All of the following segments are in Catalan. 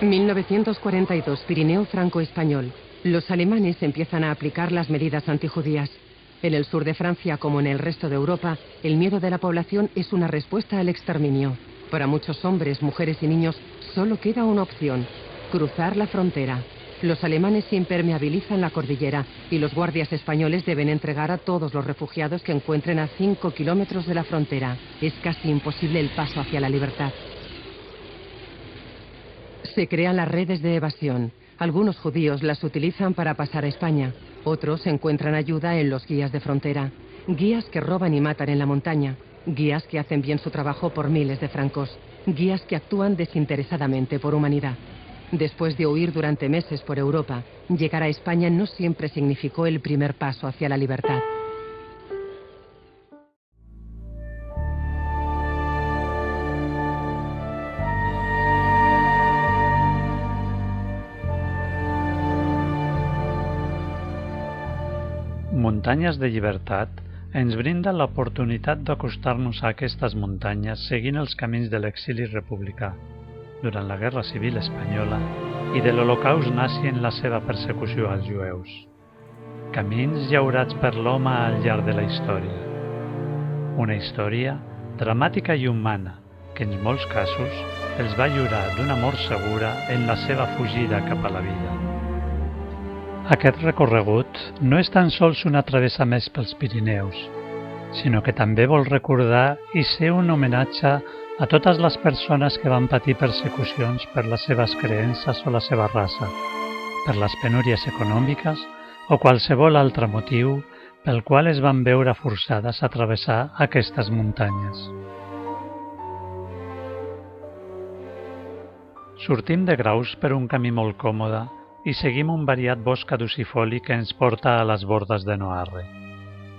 1942, Pirineo franco-español. Los alemanes empiezan a aplicar las medidas antijudías. En el sur de Francia, como en el resto de Europa, el miedo de la población es una respuesta al exterminio. Para muchos hombres, mujeres y niños, solo queda una opción: cruzar la frontera. Los alemanes impermeabilizan la cordillera y los guardias españoles deben entregar a todos los refugiados que encuentren a 5 kilómetros de la frontera. Es casi imposible el paso hacia la libertad. Se crean las redes de evasión. Algunos judíos las utilizan para pasar a España. Otros encuentran ayuda en los guías de frontera. Guías que roban y matan en la montaña. Guías que hacen bien su trabajo por miles de francos. Guías que actúan desinteresadamente por humanidad. Después de huir durante meses por Europa, llegar a España no siempre significó el primer paso hacia la libertad. Muntanyes de Llibertat ens brinda l'oportunitat d'acostar-nos a aquestes muntanyes seguint els camins de l'exili republicà durant la Guerra Civil Espanyola i de l'Holocaust nazi en la seva persecució als jueus. Camins llaurats per l'home al llarg de la història. Una història dramàtica i humana que en molts casos els va lliurar d'una mort segura en la seva fugida cap a la vida. Aquest recorregut no és tan sols una travessa més pels Pirineus, sinó que també vol recordar i ser un homenatge a totes les persones que van patir persecucions per les seves creences o la seva raça, per les penúries econòmiques o qualsevol altre motiu pel qual es van veure forçades a travessar aquestes muntanyes. Sortim de Graus per un camí molt còmode i seguim un variat bosc caducifoli que ens porta a les bordes de Noarre.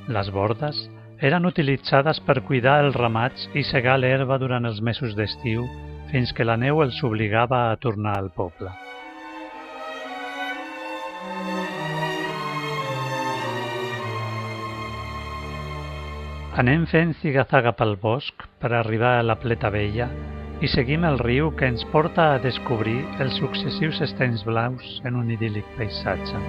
Les bordes eren utilitzades per cuidar els ramats i segar l'herba durant els mesos d'estiu fins que la neu els obligava a tornar al poble. Anem fent ziga-zaga pel bosc per arribar a la Pleta Vella i seguim el riu que ens porta a descobrir els successius estanys blaus en un idíl·lic paisatge.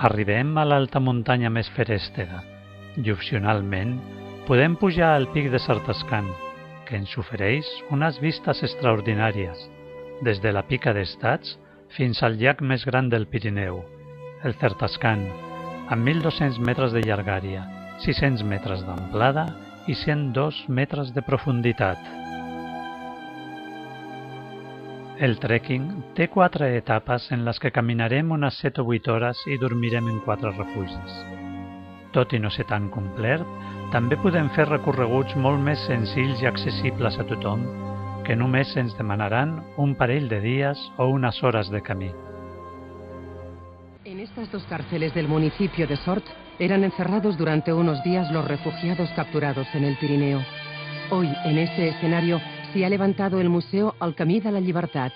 Arribem a l'alta muntanya més ferèstega i, opcionalment, podem pujar al pic de Sartascan, que ens ofereix unes vistes extraordinàries, des de la Pica d'Estats fins al llac més gran del Pirineu, el Certascan, amb 1.200 metres de llargària, 600 metres d'amplada i 102 metres de profunditat. El trekking té 4 etapes en les que caminarem unes 7 o 8 hores i dormirem en 4 refugis. Tot i no ser tan complet, també podem fer recorreguts molt més senzills i accessibles a tothom, que només ens demanaran un parell de dies o unas horas de camí. En estas dos cárceles del municipio de Sort eran encerrados durante unos días los refugiados capturados en el Pirineo. Hoy, en ese escenario, se ha levantado el Museo al Camí de la Llibertat.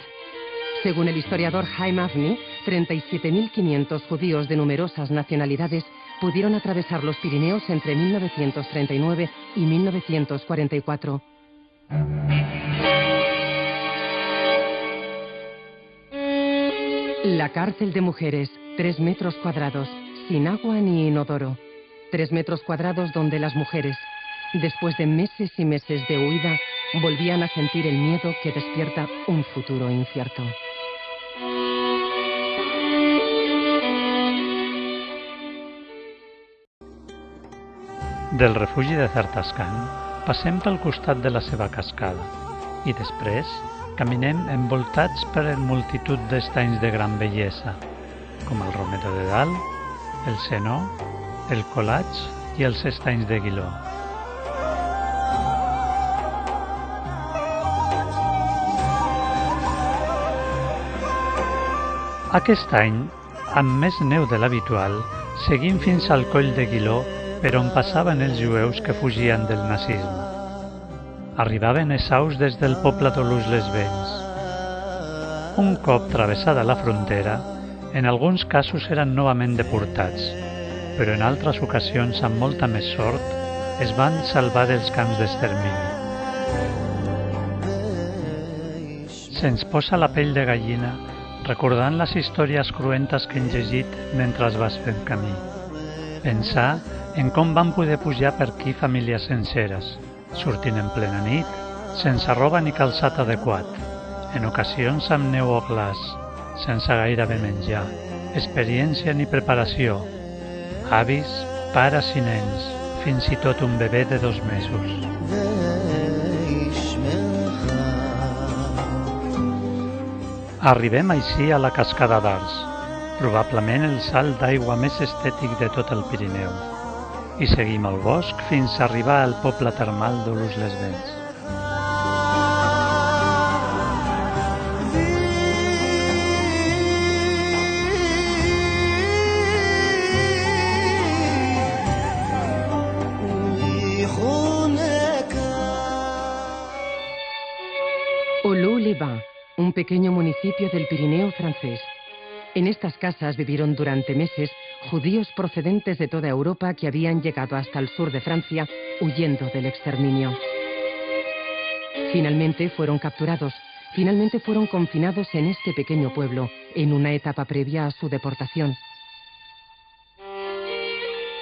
Según el historiador Haim Avni, 37.500 judíos de numerosas nacionalidades pudieron atravesar los Pirineos entre 1939 y 1944. La cárcel de mujeres, 3 metros cuadrados, sin agua ni inodoro. 3 metros cuadrados donde las mujeres, después de meses y meses de huida, volvían a sentir el miedo que despierta un futuro incierto. Del refugi de Certascan passem pel costat de la seva cascada i després caminem envoltats per multitud d'estanys de gran bellesa, com el Romero de Dalt, el Senó, el Colatx i els estanys de Guiló. Aquest any, amb més neu de l'habitual, seguim fins al coll de Guiló per on passaven els jueus que fugien del nazisme. Arribaven exhausts des del poble d'Olús-les-Vents. Un cop travessada la frontera, en alguns casos eren novament deportats, però en altres ocasions, amb molta més sort, es van salvar dels camps d'extermini. Se'ns posa la pell de gallina recordant les històries cruentes que hem llegit mentre vas fent camí. Pensar en com van poder pujar per aquí famílies senceres, sortint en plena nit, sense roba ni calçat adequat, en ocasions amb neu o glaç, sense gairebé menjar, experiència ni preparació, avis, pares i nens, fins i tot un bebè de 2 mesos. Arribem així a la Cascada d'Ars, probablement el salt d'aigua més estètic de tot el Pirineu, i seguim el bosc fins a arribar al poble termal d'Olus-les-Vents. Olus-les-Bains, un pequeño municipio del Pirineo francés. En estas casas vivieron durante meses judíos procedentes de toda Europa que habían llegado hasta el sur de Francia huyendo del exterminio. Finalmente fueron capturados, finalmente fueron confinados en este pequeño pueblo, en una etapa previa a su deportación.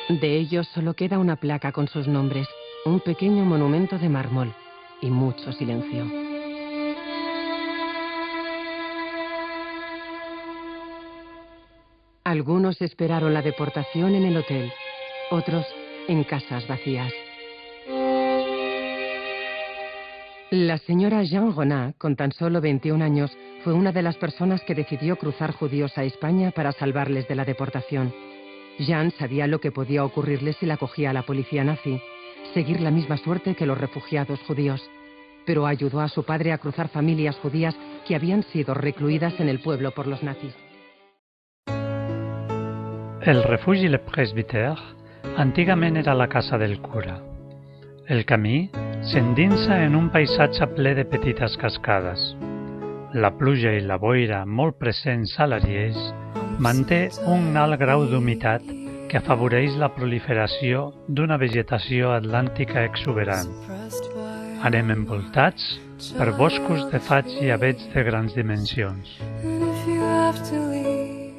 De ellos solo queda una placa con sus nombres, un pequeño monumento de mármol y mucho silencio. Algunos esperaron la deportación en el hotel, otros en casas vacías. La señora Jean Gonat, con tan solo 21 años, fue una de las personas que decidió cruzar judíos a España para salvarles de la deportación. Jean sabía lo que podía ocurrirles si la cogía la policía nazi, seguir la misma suerte que los refugiados judíos, pero ayudó a su padre a cruzar familias judías que habían sido recluidas en el pueblo por los nazis. El refugi Le Presbytère antigament era la casa del cura. El camí s'endinsa en un paisatge ple de petites cascades. La pluja i la boira molt presents a l'Ariès manté un alt grau d'humitat que afavoreix la proliferació d'una vegetació atlàntica exuberant. Anem envoltats per boscos de faigs i avets de grans dimensions.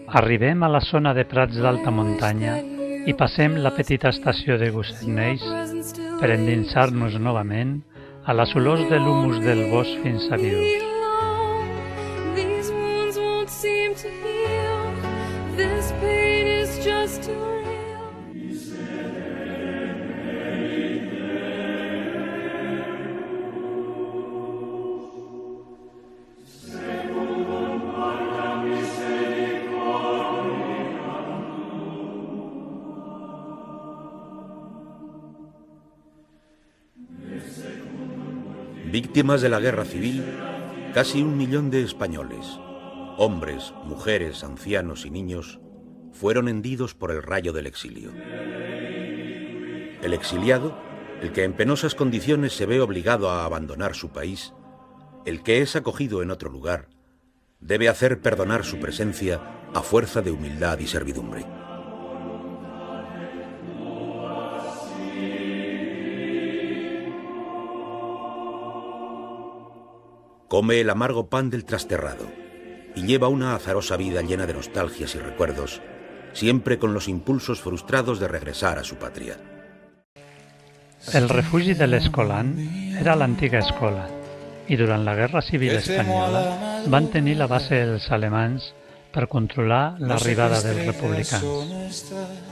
Arribem a la zona de prats d'alta muntanya i passem la petita estació de Goussainès per endinsar-nos novament a les olors de l'humus del bosc fins a Vidus. Víctimas de la guerra civil, casi 1 millón de españoles, hombres, mujeres, ancianos y niños, fueron hendidos por el rayo del exilio. El exiliado, el que en penosas condiciones se ve obligado a abandonar su país, el que es acogido en otro lugar, debe hacer perdonar su presencia a fuerza de humildad y servidumbre. Come el amargo pan del trasterrado y lleva una azarosa vida llena de nostalgias y recuerdos, siempre con los impulsos frustrados de regresar a su patria. El refugi de l'Escolan era l'antiga escola i durant la Guerra Civil Espanyola van tenir la base els alemanys per controlar l'arribada dels republicans.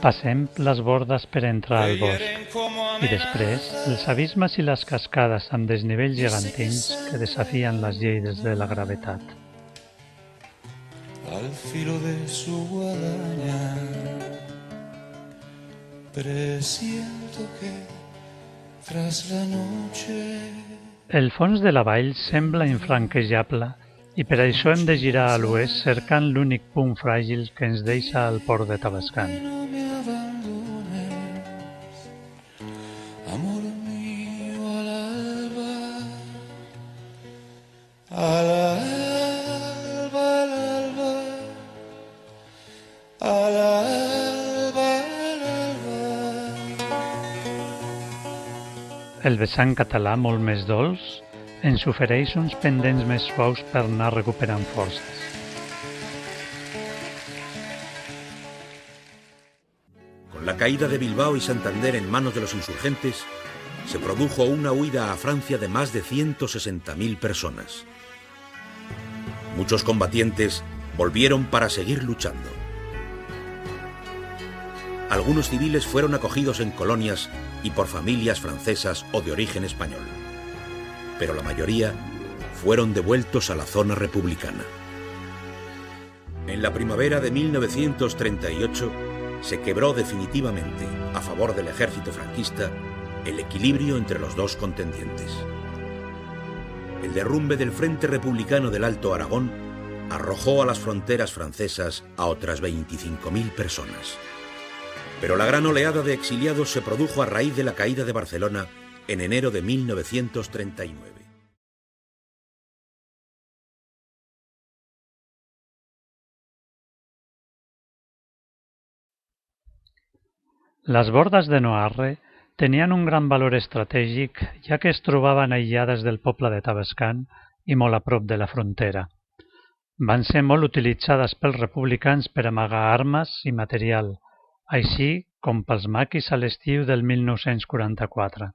Passem les bordes per entrar al bosc i després els abismes i les cascades amb desnivells gegantins que desafien les lleis de la gravetat. Al filo de su guadaña presiento que tras la noche. El fons de la vall sembla infranquejable i per això hem de girar a l'oest cercant l'únic punt fràgil que ens deixa al port de Tavascan. No me abandones, amor mío, al alba El vessant català, molt més dolç, ens ofereix uns pendents més suaus per anar recuperant forces. Con la caída de Bilbao y Santander en manos de los insurgentes, se produjo una huida a Francia de más de 160.000 personas. Muchos combatientes volvieron para seguir luchando. Algunos civiles fueron acogidos en colonias y por familias francesas o de origen español, pero la mayoría fueron devueltos a la zona republicana. En la primavera de 1938 se quebró definitivamente, a favor del ejército franquista, el equilibrio entre los dos contendientes. El derrumbe del Frente Republicano del Alto Aragón arrojó a las fronteras francesas a otras 25.000 personas. Pero la gran oleada de exiliados se produjo a raíz de la caída de Barcelona en enero de 1939. Les bordes de Noarre tenien un gran valor estratègic, ja que es trobaven aïllades del poble de Tavascan i molt a prop de la frontera. Van ser molt utilitzades pels republicans per amagar armes i material, així com pels maquis a l'estiu del 1944.